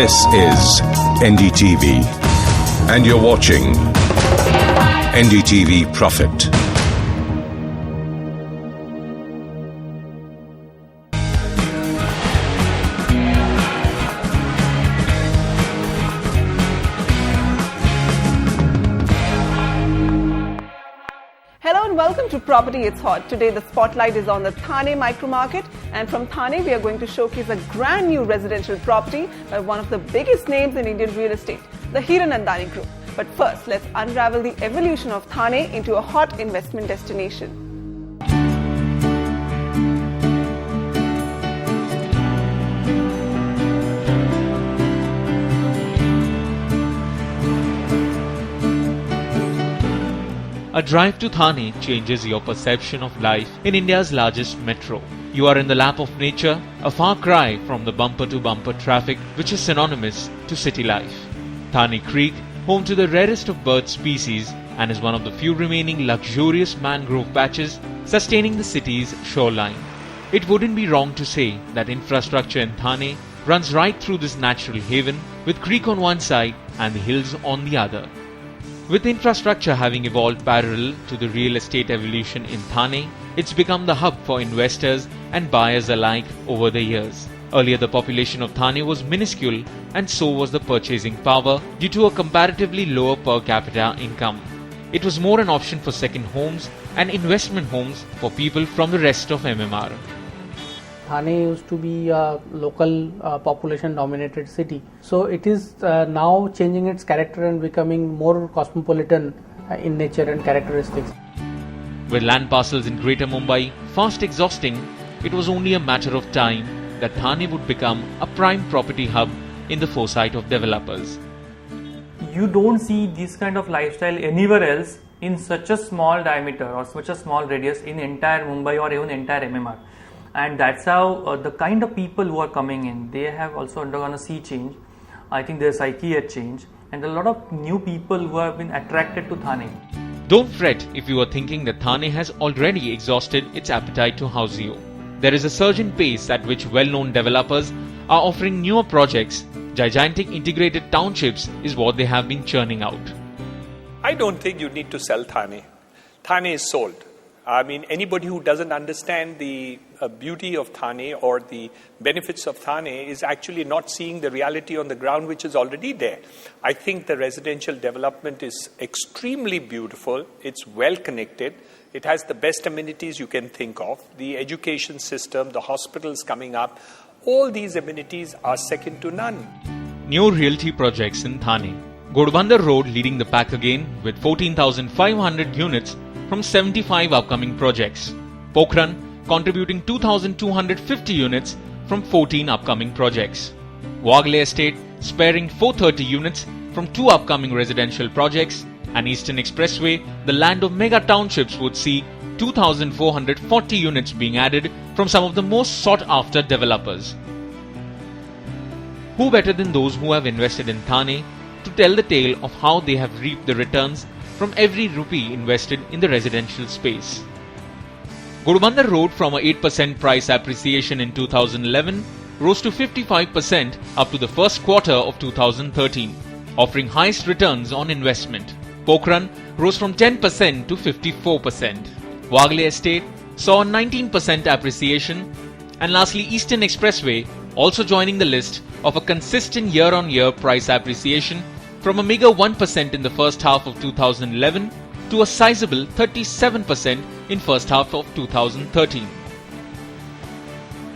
This is NDTV, and you're watching NDTV Profit. Hello and welcome to Property It's Hot. Today the spotlight is on the Thane micro market, and from Thane we are going to showcase a brand new residential property by one of the biggest names in Indian real estate, the Hiranandani Group. But first, let's unravel the evolution of Thane into a hot investment destination. A drive to Thane changes your perception of life in India's largest metro. You are in the lap of nature, a far cry from the bumper-to-bumper traffic which is synonymous to city life. Thane Creek, home to the rarest of bird species and is one of the few remaining luxurious mangrove patches sustaining the city's shoreline. It wouldn't be wrong to say that infrastructure in Thane runs right through this natural haven with creek on one side and the hills on the other. With infrastructure having evolved parallel to the real estate evolution in Thane, it's become the hub for investors and buyers alike over the years. Earlier, the population of Thane was minuscule, and so was the purchasing power due to a comparatively lower per capita income. It was more an option for second homes and investment homes for people from the rest of MMR. Thane used to be a local population dominated city. So it is now changing its character and becoming more cosmopolitan in nature and characteristics. With land parcels in Greater Mumbai fast exhausting, it was only a matter of time that Thane would become a prime property hub in the foresight of developers. You don't see this kind of lifestyle anywhere else in such a small diameter or such a small radius in entire Mumbai or even entire MMR. And that's how the kind of people who are coming in, they have also undergone a sea change. I think their psyche had changed, and a lot of new people who have been attracted to Thane. Don't fret if you are thinking that Thane has already exhausted its appetite to house you. There is a surge in pace at which well-known developers are offering newer projects. Gigantic integrated townships is what they have been churning out. I don't think you need to sell Thane. Thane is sold. I mean, anybody who doesn't understand the beauty of Thane or the benefits of Thane is actually not seeing the reality on the ground which is already there. I think the residential development is extremely beautiful. It's well connected. It has the best amenities you can think of. The education system, the hospitals coming up, all these amenities are second to none. New realty projects in Thane. Ghodbunder Road leading the pack again with 14,500 units from 75 upcoming projects. Pokhran contributing 2,250 units from 14 upcoming projects. Wagle Estate sparing 430 units from 2 upcoming residential projects, and Eastern Expressway, the land of mega townships, would see 2,440 units being added from some of the most sought after developers. Who better than those who have invested in Thane to tell the tale of how they have reaped the returns from every rupee invested in the residential space. Ghodbunder Road, from a 8% price appreciation in 2011 rose to 55% up to the first quarter of 2013, offering highest returns on investment. Pokhran rose from 10% to 54%. Wagle Estate saw a 19% appreciation, and lastly Eastern Expressway also joining the list of a consistent year-on-year price appreciation from a meager 1% in the first half of 2011 to a sizable 37% in first half of 2013.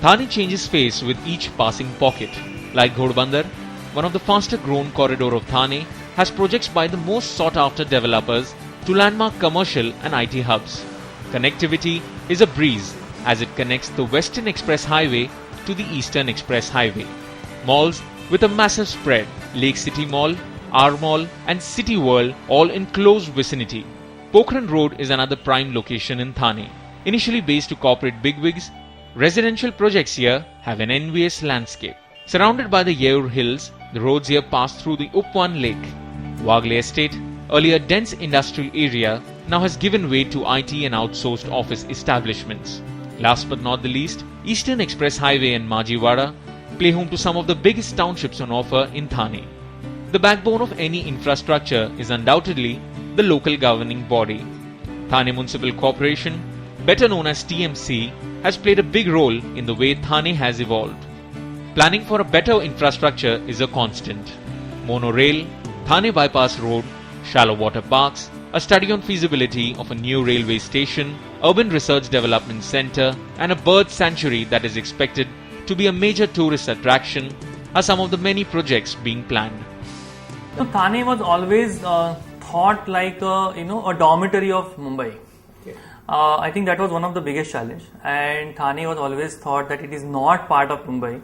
Thane changes face with each passing pocket. Like Ghodbunder, one of the faster grown corridor of Thane has projects by the most sought after developers to landmark commercial and IT hubs. Connectivity is a breeze as it connects the Western Express Highway to the Eastern Express Highway. Malls with a massive spread, Lake City Mall, R Mall and City World, all in close vicinity. Pokhran Road is another prime location in Thane. Initially based to corporate bigwigs, residential projects here have an envious landscape. Surrounded by the Yeur Hills, the roads here pass through the Upwan Lake. Wagle Estate, earlier dense industrial area, now has given way to IT and outsourced office establishments. Last but not the least, Eastern Express Highway and Majiwada play home to some of the biggest townships on offer in Thane. The backbone of any infrastructure is undoubtedly the local governing body. Thane Municipal Corporation, better known as TMC, has played a big role in the way Thane has evolved. Planning for a better infrastructure is a constant. Monorail, Thane Bypass Road, shallow water parks, a study on feasibility of a new railway station, urban research development center, and a bird sanctuary that is expected to be a major tourist attraction are some of the many projects being planned. So Thane was always thought like a dormitory of Mumbai. I think that was one of the biggest challenge, and Thane was always thought that it is not part of Mumbai.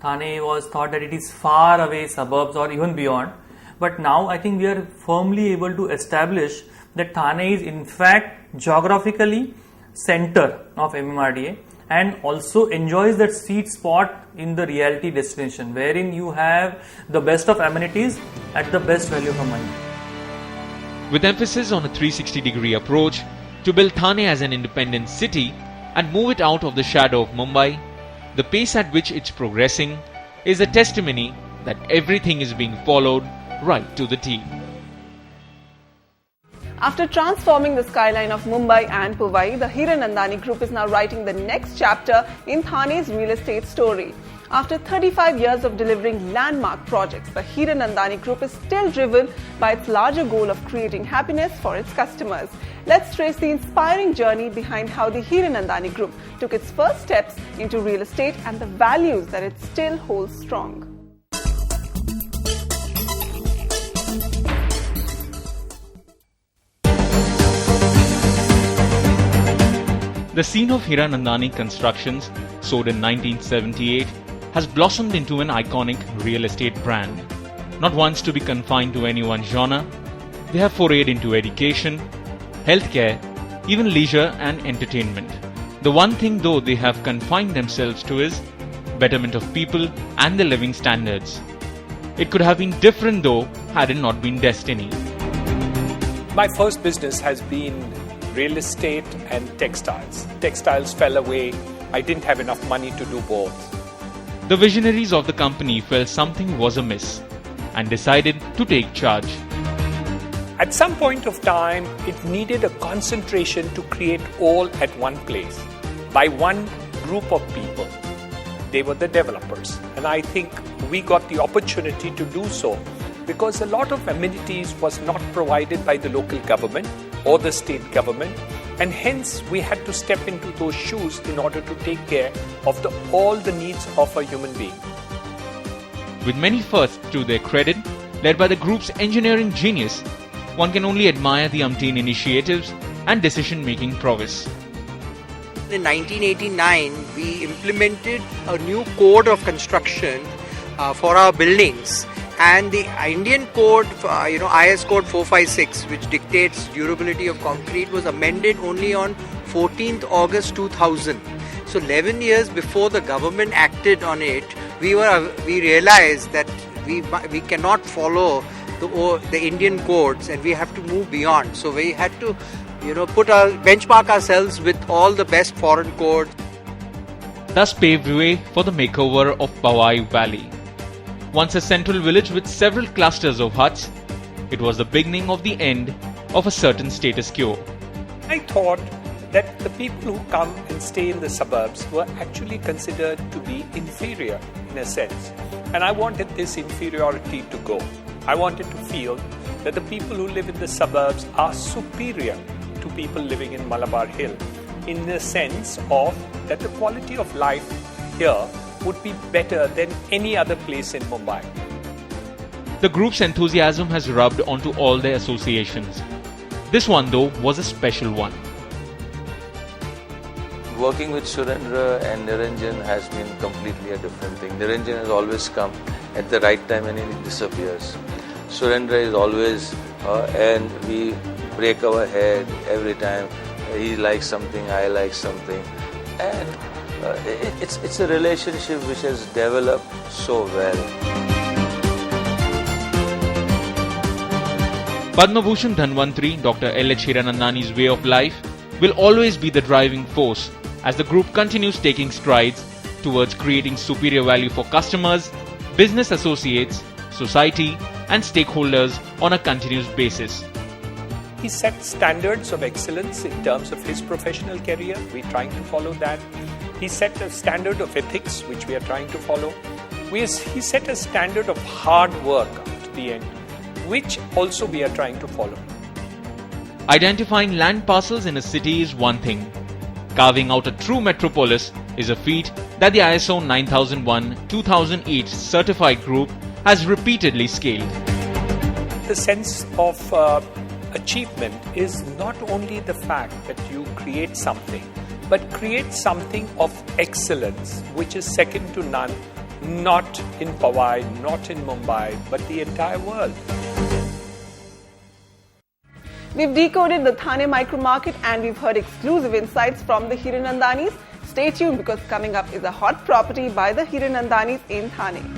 Thane was thought that it is far away suburbs or even beyond. But now I think we are firmly able to establish that Thane is in fact geographically center of MMRDA and also enjoys that sweet spot in the reality destination wherein you have the best of amenities at the best value for money. With emphasis on a 360-degree approach to build Thane as an independent city and move it out of the shadow of Mumbai, the pace at which it's progressing is a testimony that everything is being followed right to the T. After transforming the skyline of Mumbai and Powai, the Hiranandani Group is now writing the next chapter in Thane's real estate story. After 35 years of delivering landmark projects, the Hiranandani Group is still driven by its larger goal of creating happiness for its customers. Let's trace the inspiring journey behind how the Hiranandani Group took its first steps into real estate and the values that it still holds strong. The scene of Hiranandani Constructions, sold in 1978, has blossomed into an iconic real estate brand. Not once to be confined to any one genre, they have forayed into education, healthcare, even leisure and entertainment. The one thing though they have confined themselves to is betterment of people and their living standards. It could have been different though had it not been destiny. My first business has been real estate and textiles. Textiles fell away. I didn't have enough money to do both. The visionaries of the company felt something was amiss and decided to take charge. At some point of time, it needed a concentration to create all at one place by one group of people. They were the developers. And I think we got the opportunity to do so because a lot of amenities was not provided by the local government or the state government, and hence we had to step into those shoes in order to take care of all the needs of a human being. With many firsts to their credit, led by the group's engineering genius, one can only admire the umpteen initiatives and decision-making prowess. In 1989, we implemented a new code of construction for our buildings. And the Indian code, IS code 456, which dictates durability of concrete, was amended only on 14th August 2000. So 11 years before the government acted on it, we realized that we cannot follow the Indian codes and we have to move beyond. So we had to, benchmark ourselves with all the best foreign codes. Thus paved way for the makeover of Powai Valley. Once a central village with several clusters of huts, it was the beginning of the end of a certain status quo. I thought that the people who come and stay in the suburbs were actually considered to be inferior in a sense. And I wanted this inferiority to go. I wanted to feel that the people who live in the suburbs are superior to people living in Malabar Hill in the sense of that the quality of life here would be better than any other place in Mumbai. The group's enthusiasm has rubbed onto all their associations. This one though was a special one. Working with Surendra and Niranjan has been completely a different thing. Niranjan has always come at the right time and he disappears. Surendra is always, and we break our head every time. He likes something, I like something. And it's a relationship which has developed so well. Padma Bhushan Dhanvantri, Dr. L.H. Hiranandani's way of life will always be the driving force as the group continues taking strides towards creating superior value for customers, business associates, society, and stakeholders on a continuous basis. He set standards of excellence in terms of his professional career. We're trying to follow that. He set a standard of ethics, which we are trying to follow. He set a standard of hard work to the end, which also we are trying to follow. Identifying land parcels in a city is one thing. Carving out a true metropolis is a feat that the ISO 9001-2008 certified group has repeatedly scaled. The sense of achievement is not only the fact that you create something, but create something of excellence, which is second to none, not in Powai, not in Mumbai, but the entire world. We've decoded the Thane micro market and we've heard exclusive insights from the Hiranandanis. Stay tuned because coming up is a hot property by the Hiranandanis in Thane.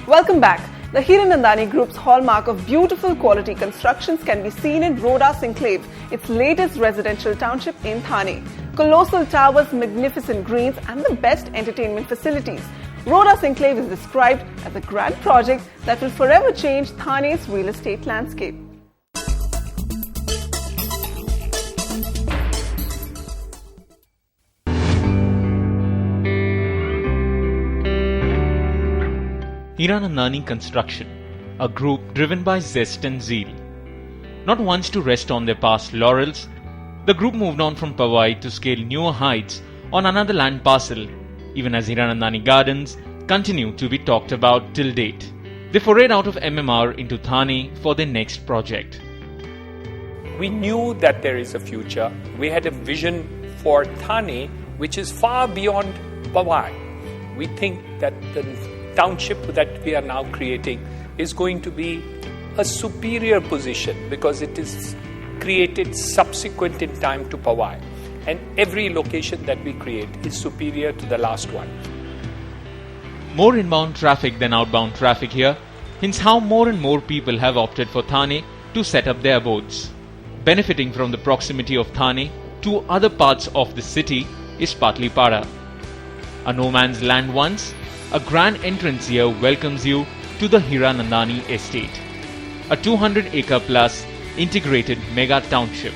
Welcome back. The Hiranandani Group's hallmark of beautiful quality constructions can be seen in Rhodas Enclave, its latest residential township in Thane. Colossal towers, magnificent greens and the best entertainment facilities. Rhodas Enclave is described as a grand project that will forever change Thane's real estate landscape. Hiranandani Construction, a group driven by zest and zeal. Not once to rest on their past laurels, the group moved on from Powai to scale newer heights on another land parcel, even as Hiranandani Gardens continue to be talked about till date. They forayed out of MMR into Thane for their next project. We knew that there is a future. We had a vision for Thane which is far beyond Powai. We think that the township that we are now creating is going to be a superior position because it is created subsequent in time to Powai, and every location that we create is superior to the last one. More inbound traffic than outbound traffic here hints how more and more people have opted for Thane to set up their abodes. Benefiting from the proximity of Thane to other parts of the city is Patlipada. A no man's land once, a grand entrance here welcomes you to the Hiranandani Estate, a 200-acre plus integrated mega township.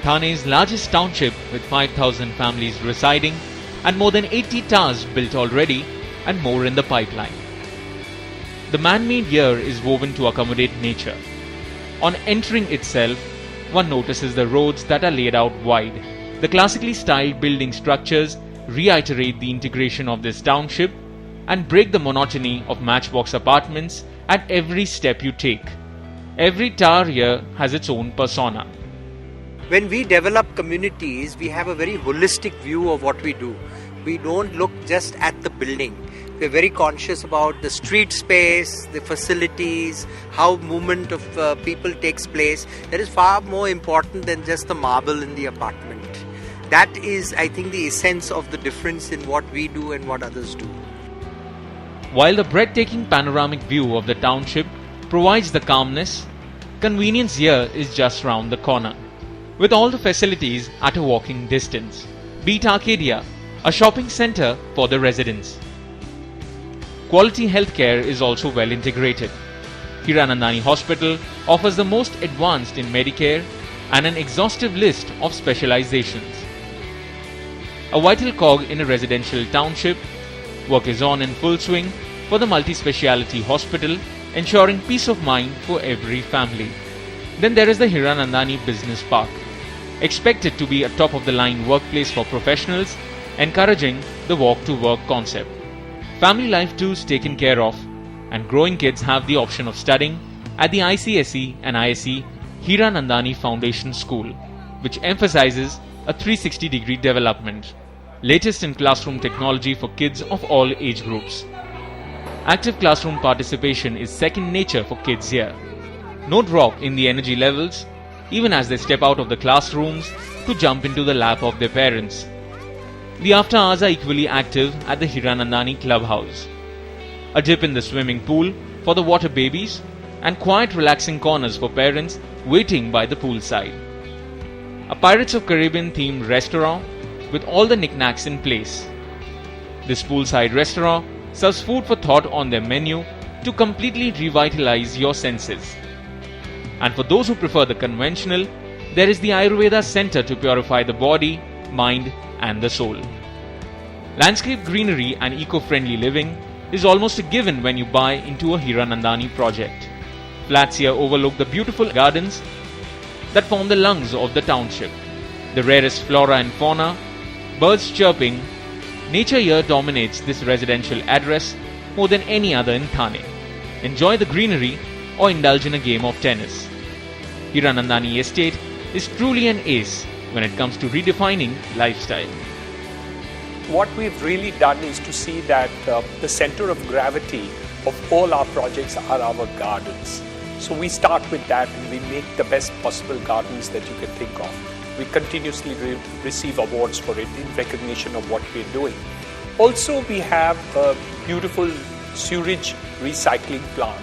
Thane's largest township with 5,000 families residing and more than 80 towers built already and more in the pipeline. The man-made here is woven to accommodate nature. On entering itself, one notices the roads that are laid out wide. The classically styled building structures reiterate the integration of this township and break the monotony of matchbox apartments at every step you take. Every tower here has its own persona. When we develop communities, we have a very holistic view of what we do. We don't look just at the building. We're very conscious about the street space, the facilities, how movement of people takes place. That is far more important than just the marble in the apartment. That is, I think, the essence of the difference in what we do and what others do. While the breathtaking panoramic view of the township provides the calmness, convenience here is just round the corner, with all the facilities at a walking distance. Be it Arcadia, a shopping centre for the residents. Quality healthcare is also well integrated. Hiranandani Hospital offers the most advanced in Medicare and an exhaustive list of specializations. A vital cog in a residential township, work is on in full swing for the multi-speciality hospital, ensuring peace of mind for every family. Then there is the Hiranandani Business Park, expected to be a top-of-the-line workplace for professionals, encouraging the walk-to-work concept. Family life too is taken care of, and growing kids have the option of studying at the ICSE and ISE Hiranandani Foundation School, which emphasizes a 360-degree development, latest in classroom technology for kids of all age groups. Active classroom participation is second nature for kids here. No drop in the energy levels, even as they step out of the classrooms to jump into the lap of their parents. The after hours are equally active at the Hiranandani clubhouse. A dip in the swimming pool for the water babies and quiet relaxing corners for parents waiting by the poolside. A Pirates of Caribbean themed restaurant with all the knickknacks in place. This poolside restaurant serves food for thought on their menu to completely revitalize your senses. And for those who prefer the conventional, there is the Ayurveda Center to purify the body, mind and the soul. Landscape greenery and eco-friendly living is almost a given when you buy into a Hiranandani project. Flats here overlook the beautiful gardens that form the lungs of the township. The rarest flora and fauna, birds chirping, nature here dominates this residential address more than any other in Thane. Enjoy the greenery or indulge in a game of tennis. Hiranandani Estate is truly an ace when it comes to redefining lifestyle. What we've really done is to see that the center of gravity of all our projects are our gardens. So we start with that and we make the best possible gardens that you can think of. We continuously receive awards for it in recognition of what we're doing. Also, we have a beautiful sewage recycling plant,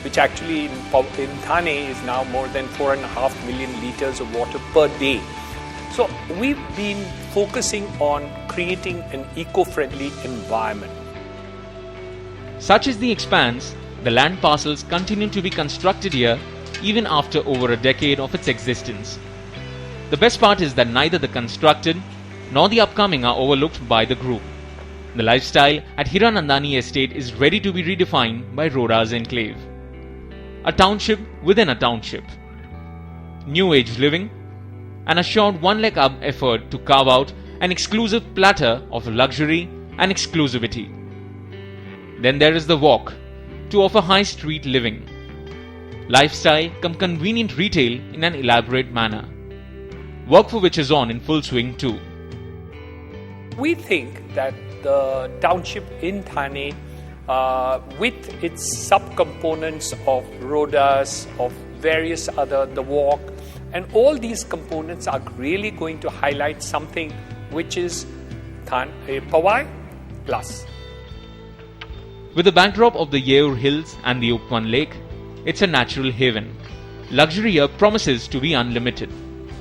which actually in Thane is now more than 4.5 million liters of water per day. So we've been focusing on creating an eco-friendly environment. Such is the expanse, the land parcels continue to be constructed here even after over a decade of its existence. The best part is that neither the constructed nor the upcoming are overlooked by the group. The lifestyle at Hiranandani Estate is ready to be redefined by Roda's Enclave. A township within a township. New age living, an assured one-leg up effort to carve out an exclusive platter of luxury and exclusivity. Then there is the walk to offer high street living. Lifestyle come convenient retail in an elaborate manner. Work for which is on in full swing too. We think that the township in Thane, with its subcomponents of Rodas, of various other, the walk, and all these components are really going to highlight something which is Powai plus. With the backdrop of the Yeur Hills and the Upwan Lake, it's a natural haven. Luxury here promises to be unlimited.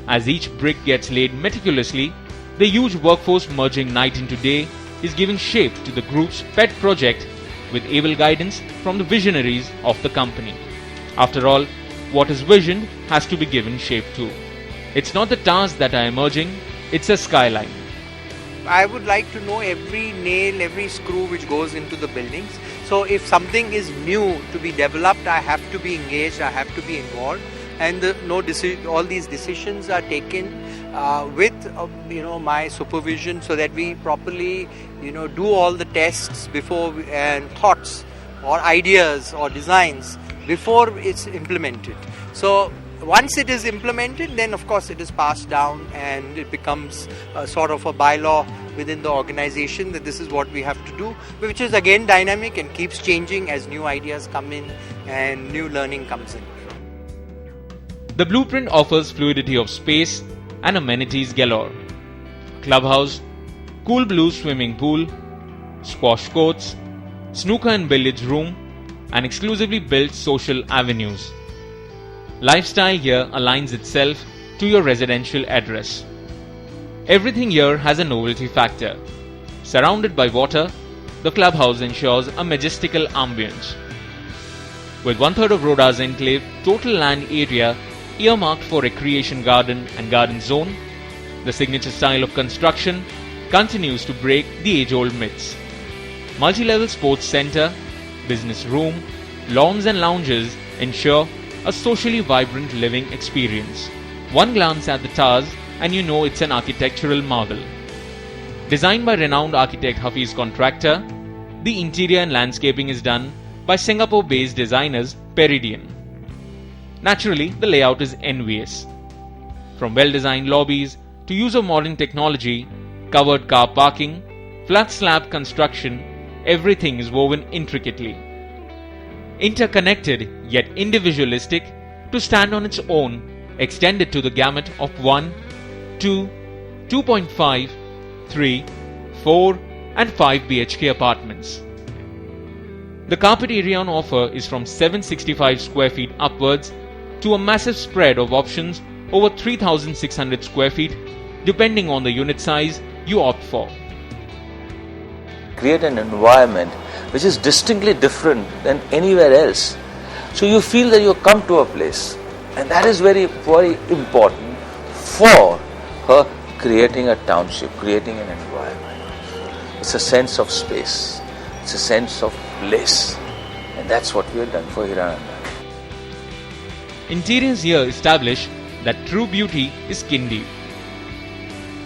As each brick gets laid meticulously, the huge workforce merging night into day is giving shape to the group's pet project with able guidance from the visionaries of the company. After all, what is visioned has to be given shape too. It's not the towers that are emerging, it's a skyline. I would like to know every nail, every screw which goes into the buildings. So if something is new to be developed, I have to be engaged, I have to be involved, and all these decisions are taken with my supervision, so that we properly do all the tests before and thoughts or ideas or designs before it's implemented. So once it is implemented, then of course it is passed down and it becomes sort of a bylaw within the organization that this is what we have to do, which is again dynamic and keeps changing as new ideas come in and new learning comes in. The blueprint offers fluidity of space and amenities galore. Clubhouse, cool blue swimming pool, squash courts, snooker and billiards room, and exclusively built social avenues. Lifestyle here aligns itself to your residential address. Everything here has a novelty factor. Surrounded by water, the clubhouse ensures a majestical ambience. With 1/3 of Roda's Enclave total land area earmarked for recreation garden and garden zone, the signature style of construction continues to break the age-old myths. Multi-level sports center, business room, lawns and lounges ensure a socially vibrant living experience. One glance at the towers and you know it's an architectural marvel. Designed by renowned architect Hafiz Contractor, the interior and landscaping is done by Singapore-based designers Peridian. Naturally, the layout is envious. From well-designed lobbies to use of modern technology, covered car parking, flat slab construction, everything is woven intricately. Interconnected yet individualistic to stand on its own extended to the gamut of 1, 2, 2.5, 3, 4 and 5 BHK apartments. The carpet area on offer is from 765 square feet upwards to a massive spread of options over 3,600 square feet depending on the unit size you opt for. Create an environment which is distinctly different than anywhere else. So you feel that you come to a place, and that is very, very important for her creating a township, creating an environment. It's a sense of space, it's a sense of place, and that's what we have done for Hiranandani. Interiors here establish that true beauty is skin deep.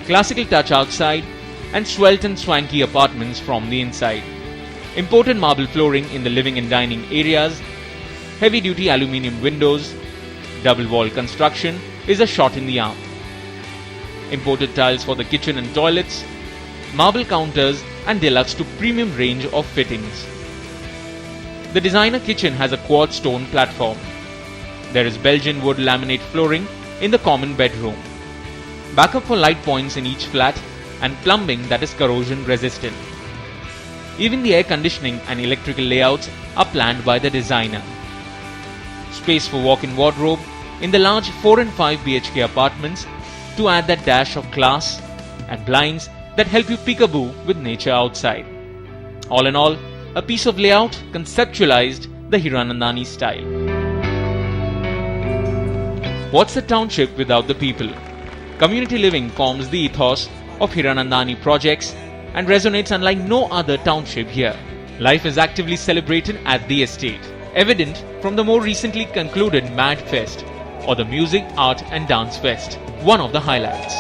Classical touch outside and svelte and swanky apartments from the inside. Imported marble flooring in the living and dining areas, heavy duty aluminium windows, double wall construction is a shot in the arm. Imported tiles for the kitchen and toilets, marble counters and deluxe to premium range of fittings. The designer kitchen has a quad stone platform. There is Belgian wood laminate flooring in the common bedroom. Backup for light points in each flat and plumbing that is corrosion resistant. Even the air conditioning and electrical layouts are planned by the designer. Space for walk-in wardrobe in the large 4 and 5 BHK apartments to add that dash of class, and blinds that help you peekaboo with nature outside. All in all, a piece of layout conceptualized the Hiranandani style. What's a township without the people? Community living forms the ethos of Hiranandani projects and resonates unlike no other township here. Life is actively celebrated at the estate, evident from the more recently concluded Mad Fest or the Music, Art and Dance Fest, one of the highlights.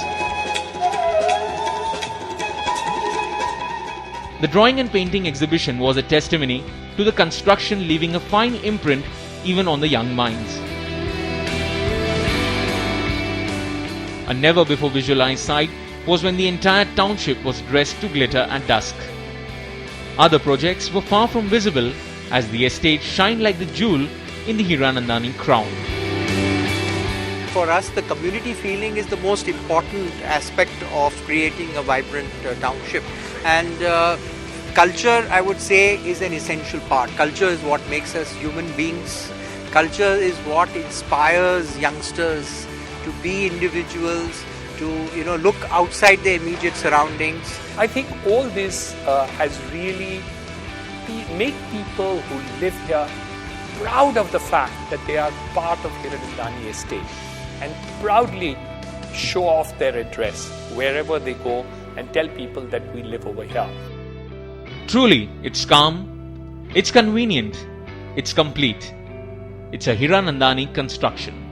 The drawing and painting exhibition was a testimony to the construction leaving a fine imprint even on the young minds. A never before visualized sight was when the entire township was dressed to glitter at dusk. Other projects were far from visible as the estate shined like the jewel in the Hiranandani crown. For us, the community feeling is the most important aspect of creating a vibrant township. And culture, I would say, is an essential part. Culture is what makes us human beings. Culture is what inspires youngsters to be individuals, to look outside their immediate surroundings. I think all this has really made people who live here proud of the fact that they are part of Hiranandani Estate and proudly show off their address wherever they go and tell people that we live over here. Truly, it's calm, it's convenient, it's complete. It's a Hiranandani construction.